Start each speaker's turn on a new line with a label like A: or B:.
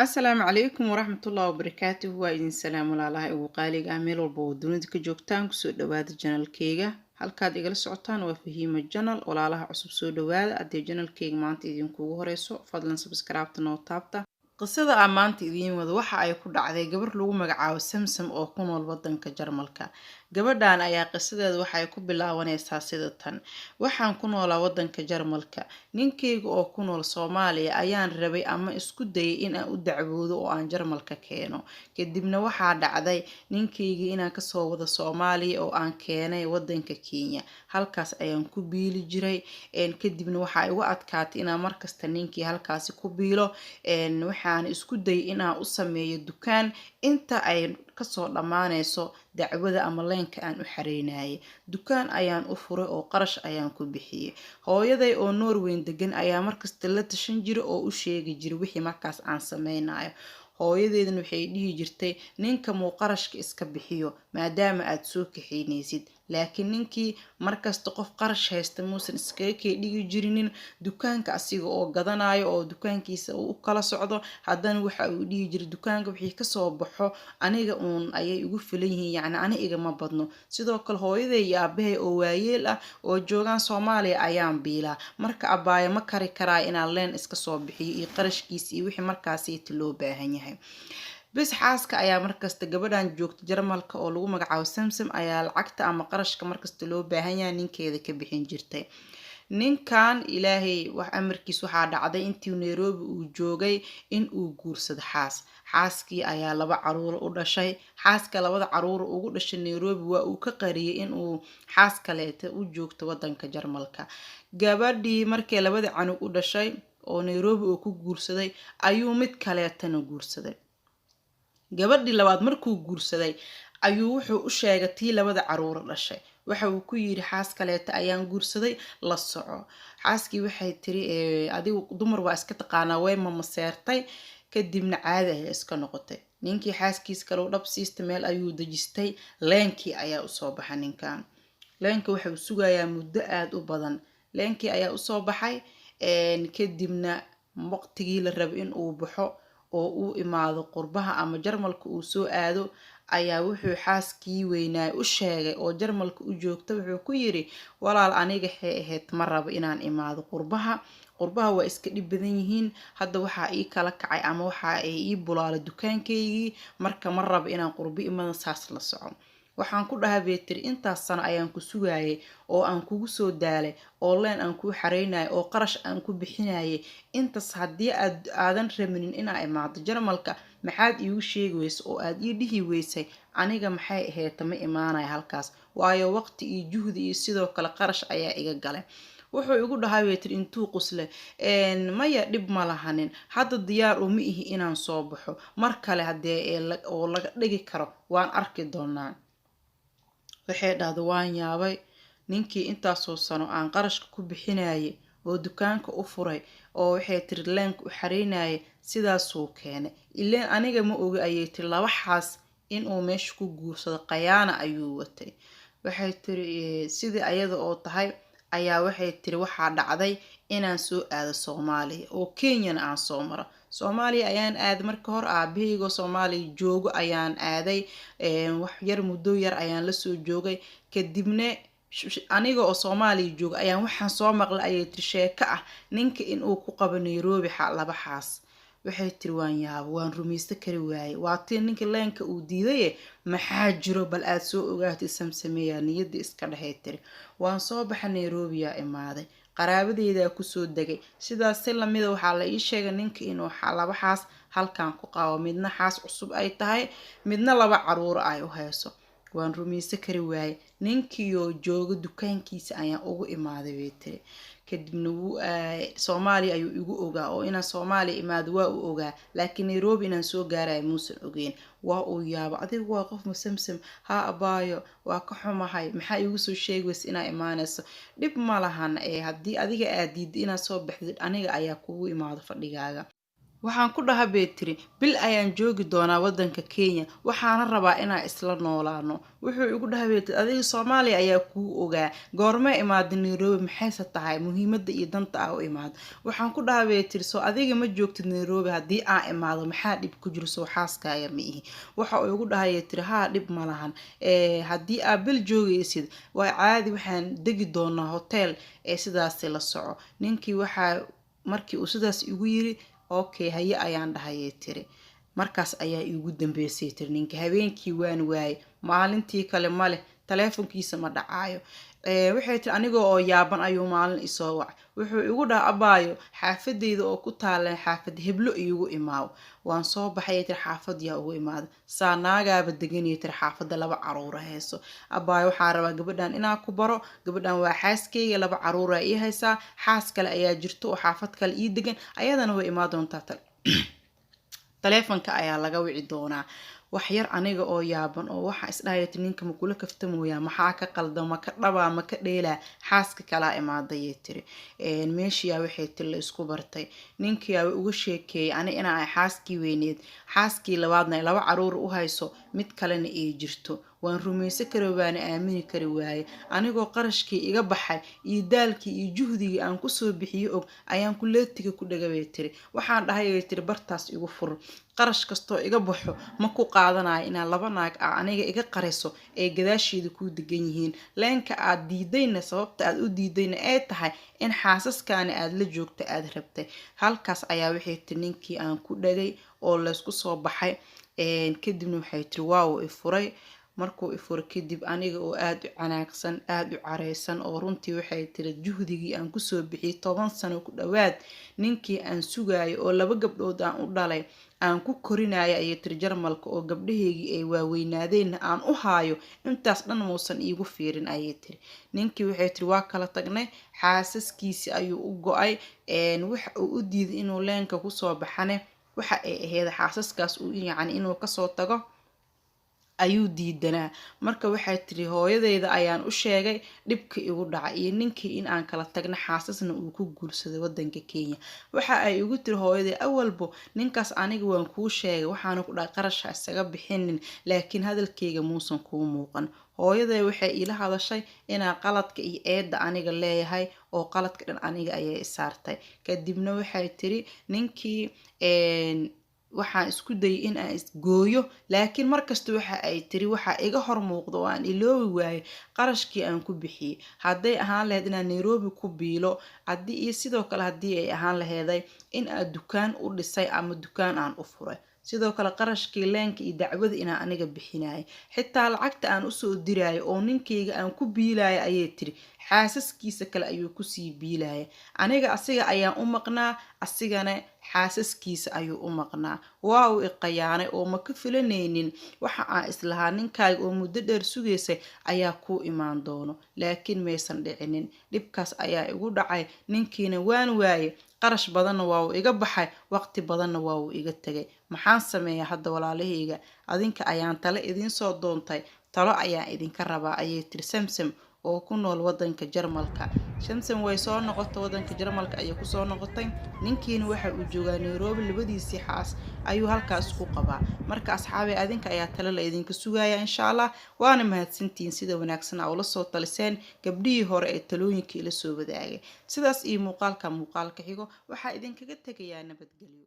A: Asalaamu calaykum waraxmatullaahi wabarakaatuh. Waa idin salaam walaalaha ugu qaaliga ah meel walba oo dunida ka joogtaan kusoo dhawaada janalkeyga. Halkaad igala socotaan waa Fahiima Janal. Walaalaha cusub soo dhawaada. Haddii janalkeyga maanta idinkugu horeyso fadlan subscribe-ta noo taabta. Qisada aan maanta idiin wado waxa ay ku dhacday gabar lagu magacaabo Samsam oo ku nool wadanka Jarmalka. Gabadhan ayaa qisadeeda waxay ku bilaabanaysaa sida tan: waxaan ku noolaa wadanka Jarmalka, ninkeyga oo ku nool Soomaaliya ayaan rabay ama isku dayay in aan u dacwoodo oo aan Jarmalka keeno. Kadibna waxaa dhacday ninkeyga inaan kasoo wado Soomaaliya oo aan keenay wadanka Kenya. Halkaas ayaan ku biili jiray. Kadibna waxaa igu adkaatay inaan markasta ninkii halkaasi ku biilo. Waxaan isku dayay inaan u sameeyo dukaan inta ay kasoo dhammaanayso dacwada ama leenka aan u xareynayay. Dukaan ayaan u furay oo qarash ayaan ku bixiyay. Hooyaday oo Norway degan ayaa markasta la tashan jiray oo u sheegi jiray wixii markaas aan sameynayo. Hooyadeedna waxay dhihi jirtay ninka muu qarashka iska bixiyo maadaama aad soo kaxeynaysid. Laakiin ninkii markasta qof qarash haysta muusan iskaga dhigi jirinin dukaanka asiga oo gadanayo oo dukaankiisa uu kala socdo. Haddana waxa uu dhihi jiray dukaanka wixii kasoo baxo aniga uun ayay ugu filan yihiin, yacni aniga igama badno. Sidoo kale hooyaday iyo aabahay oo waayeel ah oo joogaan Soomaaliya ayaan biilaa. Marka abaayo ma kari karaa inaan leen iska soo bixiyo iyo qarashkiisa iyo wixii markaasiita loo baahan yahay. Bis xaaska ayaa markasta gabadhan joogta Jarmalka oo lagu magacaabo Samsam ayaa lacagta ama qarashka markasta loo baahan yahay ninkeeda ka bixin jirtay. Ninkan ilaahay wax amarkiis waxaa dhacday intii Nairobi uu joogay in uu guursado xaaskii ayaa 2 caruur u dhashay. Xaaska 2 caruur ugu dhashay Nairobi waa uu ka qariyay in uu xaas kaleeta u joogto wadanka Jarmalka. Gabadhii markay 2 canug u dhashay oo Nairobi uu ku guursaday ayuu mid kaleetana guursaday. Gabadhii labaad markuu guursaday ayuu wuxuu u sheegay tii 2 caruur dhashay. Waxa uu ku yiri xaas kaleeta ayaan guursaday la soco. Xaaskii waxay tiri adigu dumar waa iska taqaanaa way ma maseertay. Kadibna caadi ay iska noqotay. Ninkii xaaskiis kale u dhab siistay meel ayuu dajistay. Leenkii ayaa u soo baxay ninkan. Leenka waxa uu sugayaa muddo aad u badan. Leenkii ayaa u soo baxay. Kadibna waqtigii la rabay in uu baxo oo uu imaado qurbaha ama Jarmalka uu soo aado ayaa wuxuu xaaskii weynaa u sheegay oo Jarmalka u joogta. Wuxuu ku yiri walaal aniga ahayd ma rabo inaan imaado qurbaha waa iska dhib badan yihiin. Hadda waxaa ii kala kacay ama waxaa ii bulaalay dukaankeygii, marka ma rabo inaan qurbo imaado saas la soco. Waxaan ku dhahay beetri intaas sano ayaan ku sugayay oo aan kugu soo daalay oo leen aan ku xareynayo oo qarash aan ku bixinayay. Intaas haddii aadan rabinin inaa imaado Jarmalka maxaad iigu sheegi weysay oo aad ii dhihi weysay aniga maxay ahayd ma imaanayo halkaas, waayo waqti iyo juhdi iyo sidoo kale qarash ayaa iga galay. Wuxuu igu dhahay beetri intuu quslay maya dhib ma lahanin, hadda diyaar uma ihi inaan soo baxo, mar kale haddii oo laga dhigi karo waan arki doonaa. Waxay dhahday waan yaabay ninkii intaasoo sano aan qarashka ku bixinayay oo dukaanka u furay oo waxay tiri leenka u xareynayay sidaasuu keenay. Ileen aniga ma ogi ayay tiri 2 xaas in uu meesha ku guursado qayaana ayuu watay. Waxay tiri sidii ayada oo tahay ayaa waxay tiri waxaa dhacday inaan soo aado Soomaaliya oo Kenyana aan soo maro. Soomaaliya ayaan aaday marka hor aabahayga Soomaaliya joogo ayaan aaday. Wax yar muddo yar ayaan la soo joogay. Kadibna aniga oo Soomaaliya joogo ayaan waxaan soo maqlay ayay tiri sheeko ah ninka in uu ku qabo Nairobi 2 xaas. Waxay tiri waan yaabo waan rumaysta kari waayay. Waa tii ninka leenka uu diiday maxaa jiro bal aad soo ogaatay Samsameeya niyadda iska dhahay tiri. Waan soo baxay Nairobi yaa imaaday. Qaraabadeeda ku soo degay. Sidaas si lamid ah waxaa la ii sheegay ninka inuu 2 xaas halkaan ku qabo, midna xaas cusub ay tahay, midna 2 caruur ay u hayso. Waan rumaysta kari waayay. Ninkii oo jooga dukaankiisa ayaan ugu imaaday beetri. Kadibna Soomaaliya ayuu igu ogaa oo inaan Soomaaliya imaado waa uu ogaa, laakiin Nairobi inaan soo gaaray muusan ogeyn. Waa uu yaabo adigu waa qof Samsam ha abaayo waa ka xumahay maxaa igu soo sheegays inaa imaanayso. Dhib ma lahan haddii adiga aad diiday inaad soo baxdid aniga ayaa kugu imaado fadhigaaga. waxaan ku dhaha bay tiri bil ayaan joogi doonaa waddanka Kenya waxaana rabaa inaan isla noolaano wuxuu igu dhaha bay tiri adiga Soomaaliya ayaa kuu ogaa goorma imaad Nairobi maxayse tahay muhiimadda iyo danta ah u imaad waxaan ku dhaha bay tiri soo adiga ma joogtid Nairobi haddii aan imaado maxaa dhib ku jiro soo xaaskaaga ma ihi waxa uu igu dhahay tiri haa dhib ma lahan haddii aad bil joogaysid waa caadi waxaan degi doonaa hotel sidaas la soco ninkii waxaa markii uu sidaas igu yiri okay haye ayaan dhahayay tiri markaas ayaa igu dambeysay tiri ninka habeenkii waan waayay maalintii kale male taleefankiisa ma dhacaayo waxay tiri aniga oo yaaban ayuu maalin isoo wacay wuxuu igu dhaha abaayo xaafadeyda oo ku taalan xaafad heblo iigu imaaw waan soo baxay tiri xaafad yaa ugu imaada saanaagaaba deganay tiri xaafada 2 caruur hayso abaayo waxaa rabaa gabadhan inaan ku baro gabadhan waa xaaskeyga 2 caruur ay haysaa xaas kale ayaa jirto oo xaafad kale ii degan ayadana way imaa doontaa taleefanka ayaa laga wici doonaa wax yar aniga oo yaaban oo waxa isdhaayay ninka ma kula kaftamooya maxaa ka qaldama ka dhaba ma ka dheela xaaska kala imaaday tiri meeshii waxay tiri la isku bartay ninkii ay ugu sheekeeyay ani inaa xaaskii weyneed xaaskii labaadna 2 caruur u hayso mid kalena ay jirto waan rumaysan karo waana aamini kari waaye anigoo qarashkii iga baxay iyo daalkii iyo juhdigii aan ku soo bixiyo og ayaan kuleetiga ku dhagabay tiri waxaan dhahay tiri bartaas igu fur qarash kasto iga baxo ma ku qaadanayo inaan 2 naag aniga iga qariso ee gadaasheeda ku degan yihiin leenka aad diidayna sababta aad u diidayna ay tahay in xaasaskaani aad la joogto aad rabtay halkaas ayaa waxay tiri ninkii aan ku dhagay oo la isku soo baxay kadibna waxay tiri waaw ifuray markuu ifur kadib aniga oo aad u canaaqsan aad u careysan oo runtii waxay tiri juhdigii aan ku soo bixiyay 10 sano ku dhawaad ninkii aan sugaayo oo 2 gabdhood aan u dhalay aan ku korinaayo ay tiri Jarmalka oo gabdhaheegii ay waaweynaadeen aan u haayo intaas dhan muusan iigu fiirin ay tiri ninkii waxay tiri waa kala tagnay xaasaskiisi ayuu u go'ay waxa uu u diiday inuu leenka ku soo baxane waxa ay ahayd xaasaskaas uu yacni inuu ka soo tago ayuu diidanaa marka waxay tiri hooyadeeda ayaan u sheegay dhibka igu dhacay iyo ninkii in aan kala tagna xaasasna uu ku guursaday waddanka Kenya waxa ay ugu tiri hooyadeeda awalbo ninkaas aniga waan kuu sheegay waxaan ku dhahay qarash isaga bixinin laakiin hadalkeyga muusan kuu muuqan hooyadeeda waxay ila hadashay inaa qaladka iyo eeda aniga leeyahay oo qaladka dhan aniga ayay saartay kadibna waxay tiri ninkii waxaan isku dayay in aan isgooyo laakiin markasta waxa ay tiri waxa iga hor muuqdo aan iloobi waayay qarashkii aan ku bixiyay haday ahaan lahayd inaan Nairobi ku biilo hadii iyo sidoo kale hadii ay ahaan lahayd in aad dukaan u dhisay ama dukaan aan u furay sidoo kale qarashkii leenka iyo dacwada inaan aniga bixinaay xitaa lacagta aan u soo diraayo oo ninkeyga aan ku biilaay ayay tiri xaasaskiisa kale ayuu ku sii biilaay aniga asiga ayaan u maqnaa asigana xaasaskiisa ayuu u maqnaa waa uu iqayaanay oo ma ka filanaynin waxa aan islahaa ninkaaga oo muddo dheer sugaysay ayaa ku imaan doono laakiin maysan dhicinin dhibkaas ayaa igu dhacay ninkiina waan waayay qarash badanna waa uu iga baxay waqti badanna waa uu iga tagay maxaan sameeyaa hadda walaalahayga adinka ayaan talo idin soo doontay talo ayaan idinka rabaa ayay tiri Samsam oo ku nool waddanka Jarmalka Samsam way soo noqotay waddanka Jarmalka ayay ku soo noqotay ninkiina waxa uu joogaa Nairobi labadiisii xaas ayuu halkaas ku qabaa marka asxaabi adinka ayaa talo la idinka sugaya insha Allah waana mahadsantiin sida wanaagsan oo la soo taliseen gabdhihii hore ee talooyinkii la soo wadaagay sidaas iyo muuqaalka xigo waxa idinkaga tagayaa nabadgelyo